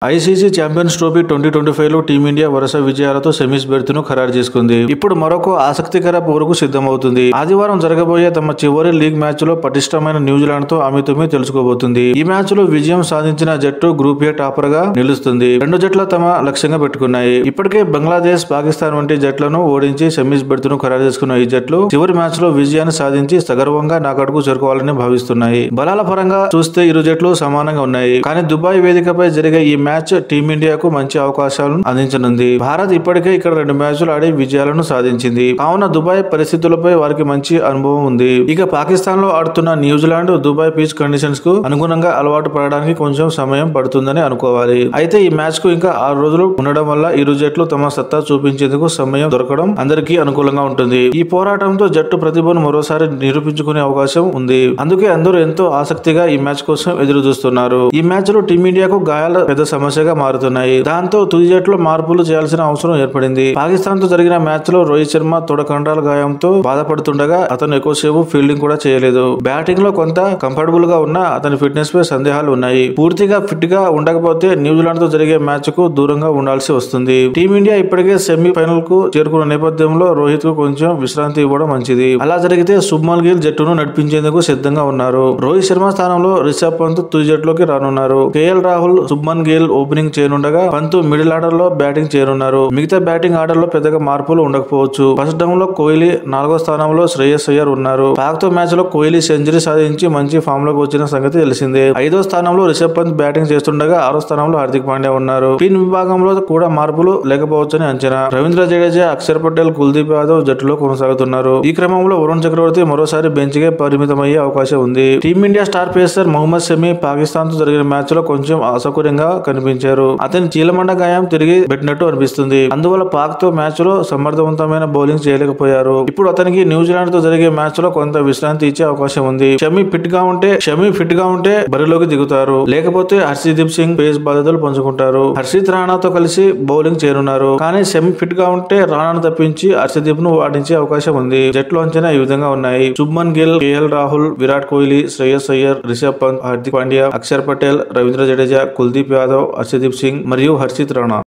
ICC champions trophy 2025 లో team India వరుస విజయాలతో సెమీస్ బెర్త్ను ఖరారు చేసుకుంది. ఇప్పుడు మరొక ఆసక్తికర పోరుకు సిద్ధమవుతుంది. ఆదివారం జరగబోయే తమ చివరి లీగ్ మ్యాచ్ లో పటిష్టమైన న్యూజిలాండ్ తో అమితుమి తెలుసుకోబోతుంది. ఈ మ్యాచ్ లో విజయం సాధించిన జట్టు గ్రూప్ ఏ టాపర్ గా నిలుస్తుంది. రెండు జట్లు తమ లక్ష్యంగా పెట్టుకున్నాయి. ఇప్పటికే బంగ్లాదేశ్, పాకిస్తాన్ వంటి జట్లను ఓడించి సెమీస్ బెర్త్ను ఖరారు చేసుకున్న ఈ జట్లు చివరి మ్యాచ్ లో విజయాన్ని సాధించి సగర్వంగా నాకౌట్కు చేరుకోవాలని భావిస్తున్నాయి. బలాల పరంగా చూస్తే ఇరు జట్లు సమానంగా ఉన్నాయి. కానీ దుబాయ్ వేదికపై జరిగే ఈ మ్యాచ్ టీమిండియాకు మంచి అవకాశాలను అందించనుంది. భారత్ ఇప్పటికే ఇక్కడ 2 మ్యాచ్లు ఆడి విజయాలను సాధించింది. కావున దుబాయ్ పరిస్థితులపై వారికి మంచి అనుభవం ఉంది. ఇక పాకిస్తాన్ లో ఆడుతున్న న్యూజిలాండ్ దుబాయ్ పిచ్ కండిషన్స్ కు అనుగుణంగా అలవాటు పడడానికి కొంచెం సమయం పడుతుందని అనుకోవాలి. అయితే ఈ మ్యాచ్ కు ఇంకా 6 రోజులు ఉండడం వల్ల ఇరు జట్లు తమ సత్తా చూపించేందుకు సమయం దొరకడం అందరికీ అనుకూలంగా ఉంటుంది. ఈ పోరాటంతో జట్టు ప్రతిభను మరోసారి నిరూపించుకునే అవకాశం ఉంది. అందుకే అందరూ ఎంతో ఆసక్తిగా ఈ మ్యాచ్ కోసం ఎదురు చూస్తున్నారు. ఈ మ్యాచ్ లో టీమిండియాకు గాయాల పెద్ద సమస్యగా మారుతున్నాయి. దాంతో తుది జట్టులో మార్పులు చేయాల్సిన అవసరం ఏర్పడింది. పాకిస్తాన్ తో జరిగిన మ్యాచ్ లో రోహిత్ శర్మ తొడకండాల గాయంతో బాధపడుతుండగా అతను ఎక్కువసేపు ఫీల్డింగ్ కూడా చేయలేదు. బ్యాటింగ్ లో కొంత కంఫర్టబుల్ గా ఉన్న అతని ఫిట్నెస్ పై సందేహాలు ఉన్నాయి. పూర్తిగా ఫిట్ గా ఉండకపోతే న్యూజిలాండ్ తో జరిగే మ్యాచ్ కు దూరంగా ఉండాల్సి వస్తుంది. టీమిండియా ఇప్పటికే సెమీ ఫైనల్ కు చేరుకున్న నేపథ్యంలో రోహిత్ కు కొంచెం విశ్రాంతి ఇవ్వడం మంచిది. అలా జరిగితే శుభ్మన్ గిల్ జట్టును నడిపించేందుకు సిద్ధంగా ఉన్నారు. రోహిత్ శర్మ స్థానంలో రిషబ్ పంత్ తుది జట్టులోకి రానున్నారు. కేఎల్ రాహుల్, శుభ్మన్ గిల్ ఓపెనింగ్ చేయనుండగా పంత్ మిడిల్ ఆర్డర్ లో బ్యాటింగ్ చేయనున్నారు. మిగతా బ్యాటింగ్ ఆర్డర్ లో పెద్దగా మార్పులు ఉండకపోవచ్చు. ఫస్ట్ డౌన్ లో కోహ్లీ, 4వ స్థానంలో శ్రేయస్ అయ్యర్ ఉన్నారు. పాక్ తో మ్యాచ్ లో కోహ్లీ సెంచరీ సాధించి మంచి ఫామ్ లోకి వచ్చిన సంగతి తెలిసిందే. 5వ స్థానంలో రిషబ్ పంత్ బ్యాటింగ్ చేస్తుండగా 6వ స్థానంలో హార్దిక్ పాండ్యా ఉన్నారు. స్పిన్ విభాగంలో కూడా మార్పులు లేకపోవచ్చని అంచనా. రవీంద్ర జడేజా, అక్షర్ పటేల్, కుల్దీప్ యాదవ్ జట్టులో కొనసాగుతున్నారు. ఈ క్రమంలో వరుణ్ చక్రవర్తి మరోసారి బెంచ్ కే పరిమితమయ్యే అవకాశం ఉంది. Team India star pacer Mohammed Shami Pakistan తో జరిగిన మ్యాచ్ లో కొంచెం అసౌకర్యంగా కనిపించారు. అతని చీలమండ గాయం తిరిగి పెట్టినట్టు అనిపిస్తుంది. అందువల్ల పాక్ తో మ్యాచ్ లో సమర్థవంతమైన బౌలింగ్ చేయలేకపోయారు. ఇప్పుడు అతనికి న్యూజిలాండ్ తో జరిగే మ్యాచ్ లో కొంత విశ్రాంతి ఇచ్చే అవకాశం ఉంది. షమి ఫిట్ గా ఉంటే బరిలోకి దిగుతారు. లేకపోతే హర్షదీప్ సింగ్ పేస్ బాధ్యతలు పంచుకుంటారు. హర్షిత్ రాణాతో కలిసి బౌలింగ్ చేరున్నారు. కానీ షమి ఫిట్ గా ఉంటే రాణాను తప్పించి హర్షదీప్ ను వాడించే అవకాశం ఉంది. జట్లు అంచనా ఈ విధంగా ఉన్నాయి. శుభ్మన్ గిల్, కేఎల్ రాహుల్, విరాట్ కోహ్లీ, శ్రేయస్ అయ్యర్, రిషబ్ పంత్, హార్దిక్ పాండ్యా, అక్షర్ పటేల్, రవీంద్ర జడేజా, కుల్దీప్ యాదవ్, హర్షదీప్ సింగ్ మరియు హర్షిత్ రాణా.